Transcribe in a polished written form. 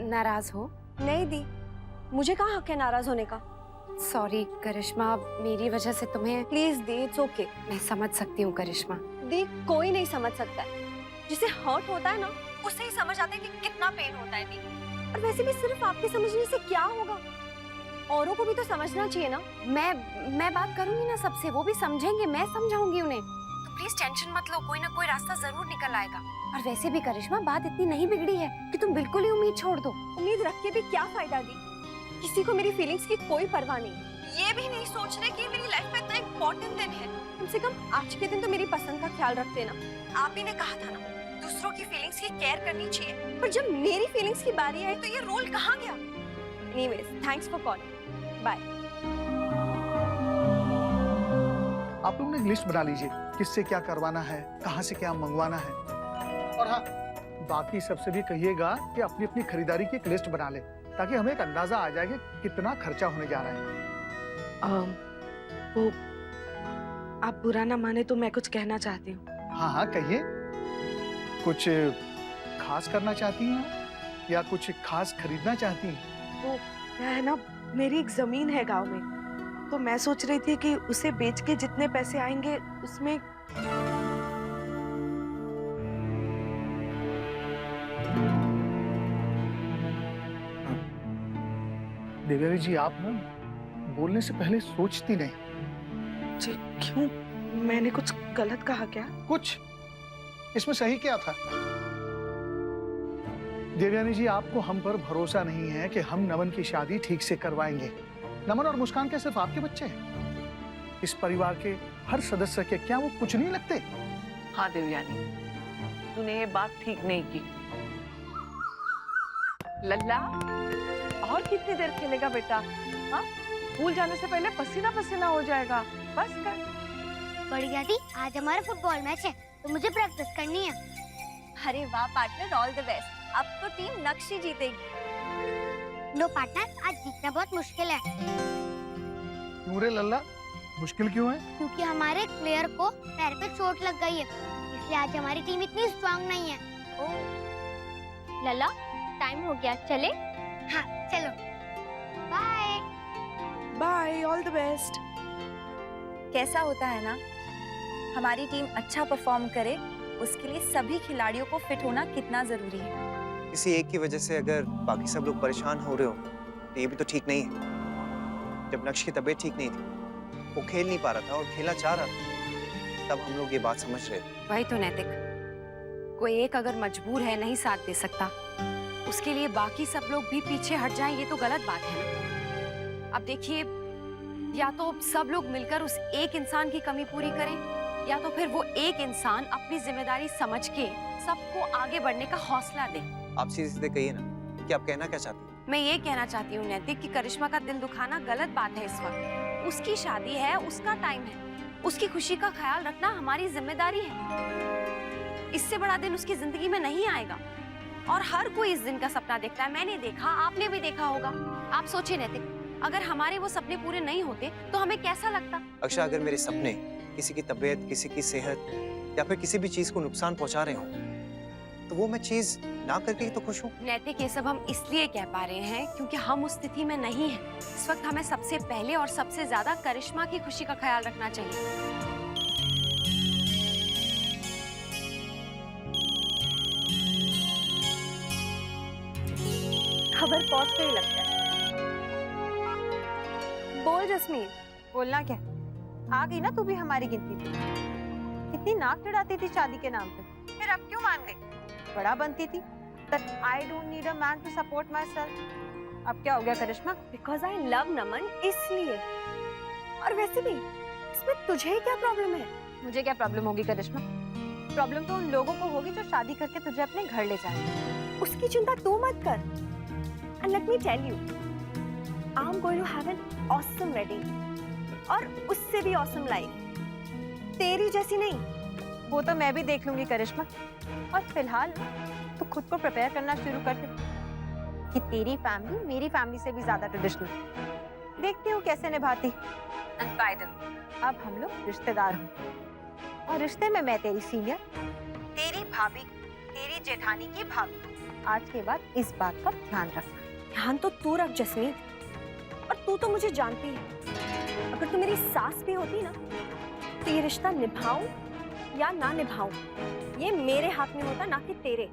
नाराज हो? नहीं दी, मुझे कहाँ हक है नाराज होने का। सॉरी करिश्मा, मेरी वजह से तुम्हें। Please the, it's okay. मैं समझ सकती हूँ करिश्मा। दी, कोई नहीं समझ सकता है। जिसे हर्ट होता है ना, उसे ही समझ आता है कि कितना पेन होता है। दी, और वैसे भी सिर्फ आपके समझने से क्या होगा, औरों को भी तो समझना चाहिए ना। मैं बात करूंगी ना सबसे, वो भी समझेंगे, मैं समझाऊंगी उन्हें। तो प्लीज टेंशन मत लो, कोई ना कोई रास्ता जरूर निकल आएगा। और वैसे भी करिश्मा, बात इतनी नहीं बिगड़ी है कि तुम बिल्कुल ही उम्मीद छोड़ दो। उम्मीद रख के भी क्या फायदा दी, किसी को मेरी फीलिंग्स की कोई परवाह नहीं। ये भी नहीं सोच रहे कि मेरी लाइफ में इतना इम्पोर्टेंट दिन है। कम से कम आज के दिन तो मेरी पसंद का ख्याल रखते ना। आप ही ने कहा था ना, दूसरों की फीलिंग्स की केयर करनी चाहिए, पर जब मेरी फीलिंग्स की बारी आई तो ये रोल कहाँ गया। Anyways, thanks for calling, bye. आप लोग ने लिस्ट बना लीजिए, किससे क्या करवाना है, कहाँ से क्या मंगवाना है। और हाँ, बाकी सबसे भी कहिएगा कि अपनी अपनी खरीदारी की एक लिस्ट बना ले, ताकि हमें एक अंदाजा आ जाए कि कितना खर्चा होने जा रहा है। वो आप बुरा ना माने तो मैं कुछ कहना चाहती हूँ। हाँ हाँ कहिए। कुछ खास करना चाहती हैं या कुछ खास खरीदना चाहती हैं? वो क्या है ना, मेरी एक जमीन है गांव में, तो मैं सोच रही थी कि उसे बेच के जितने पैसे आएंगे उसमें। देवयानी जी, आप ना बोलने से पहले सोचती नहीं। जी क्यों, मैंने कुछ गलत कहा क्या? कुछ इसमें सही क्या था? देवयानी जी, आपको हम पर भरोसा नहीं है कि हम नमन की शादी ठीक से करवाएंगे। नमन और मुस्कान क्या सिर्फ आपके बच्चे हैं? इस परिवार के हर सदस्य के क्या वो कुछ नहीं लगते? हाँ देवयानी, तूने ये बात ठीक नहीं की। लल्ला, और कितनी देर खेलेगा बेटा? हाँ, स्कूल जाने से पहले पसीना पसीना हो जाएगा। बस कर। बड़ी दादी, आज हमारा फुटबॉल मैच है तो मुझे प्रैक्टिस करनी है। अरे वाह पार्टनर, ऑल द बेस्ट। अब तो टीम नक्शी जीतेगी। नो पार्टनर, आज जीतना बहुत मुश्किल है। क्यों रे लल्ला, मुश्किल क्यों है? क्योंकि हमारे एक प्लेयर को पैर पे चोट लग गई है, इसलिए आज हमारी टीम इतनी स्ट्रांग नहीं है। ओह लल्ला, टाइम हो गया, चले? हाँ चलो, bye. Bye, all the best. कैसा होता है ना, हमारी टीम अच्छा परफॉर्म करे, उसके लिए सभी खिलाड़ियों को फिट होना कितना जरूरी है। किसी एक की वजह से अगर बाकी सब लोग परेशान हो रहे हो तो ये भी तो ठीक नहीं है। जब नक्श की तबीयत ठीक नहीं थी, वो खेल नहीं पा रहा था और खेलना चाह रहा था, तब हम लोग ये बात समझ रहे थे। वही तो नैतिक, कोई एक अगर मजबूर है, नहीं साथ दे सकता, उसके लिए बाकी सब लोग भी पीछे हट जाएं, ये तो गलत बात है ना। अब देखिए, या तो सब लोग मिलकर उस एक इंसान की कमी पूरी करें, या तो फिर वो एक इंसान अपनी जिम्मेदारी समझ के सबको आगे बढ़ने का हौसला दे। आप सीधे सीधे कहिए ना कि आप कहना क्या चाहती हैं? मैं ये कहना चाहती हूँ नैतिक कि करिश्मा का दिल दुखाना गलत बात है इस वक्त। उसकी शादी है, उसका टाइम है, उसकी खुशी का ख्याल रखना हमारी जिम्मेदारी है। इससे बड़ा दिन उसकी जिंदगी में नहीं आएगा और हर कोई इस दिन का सपना देखता है। मैंने देखा, आपने भी देखा होगा। आप सोचिए नैतिक, अगर हमारे वो सपने पूरे नहीं होते तो हमें कैसा लगता? अक्षा, अगर मेरे सपने किसी की तबीयत, किसी की सेहत या फिर किसी भी चीज को नुकसान पहुंचा रहे हो, तो वो मैं चीज ना करके ही तो खुश हूँ। नैतिक, ये सब हम इसलिए कह पा रहे हैं क्योंकि हम उस स्थिति में नहीं हैं। इस वक्त हमें सबसे पहले और सबसे ज्यादा करिश्मा की खुशी का ख्याल रखना चाहिए। खबर पहुंच गई लगता है। बोल जस्मीन। बोलना क्या, आ गई ना तू भी हमारी गिनती में। कितनी नाक चढ़ाती थी शादी के नाम पे, फिर अब क्यों मान गई? बड़ा बनती थी that I don't need a man to support myself. अब क्या हो गया करिश्मा? Because I love नमन, इसलिए। और वैसे भी इसमें तुझे क्या प्रॉब्लम है? मुझे क्या प्रॉब्लम होगी करिश्मा? प्रॉब्लम तो उन लोगों को होगी जो शादी करके तुझे अपने घर ले जाए। उसकी चिंता तू मत कर। And let me tell you, I'm going to have an awesome wedding और उससे भी awesome life। तेरी जैसी नहीं। वो तो मैं भी देख लूंगी करिश्मा। और फिलहाल तो खुद को प्रिपेयर करना शुरू कर दे कि तेरी फैमिली मेरी फैमिली से भी ज्यादा ट्रेडिशनल। देखती हूँ कैसे निभाती। एंड बाय द वे, अब हम लोग रिश्तेदार हैं और रिश्ते में मैं तेरी सीनियर, तेरी भाभी, तेरी जेठानी की भाभी। आज के बाद इस बात का ध्यान रखना। ध्यान तो तू रख जसमीत, और तू तो मुझे जानती है, अगर तू मेरी सास भी होती ना तो ये रिश्ता निभाऊं या ना निभाऊं ये मेरे हाथ में होता, ना कि तेरे।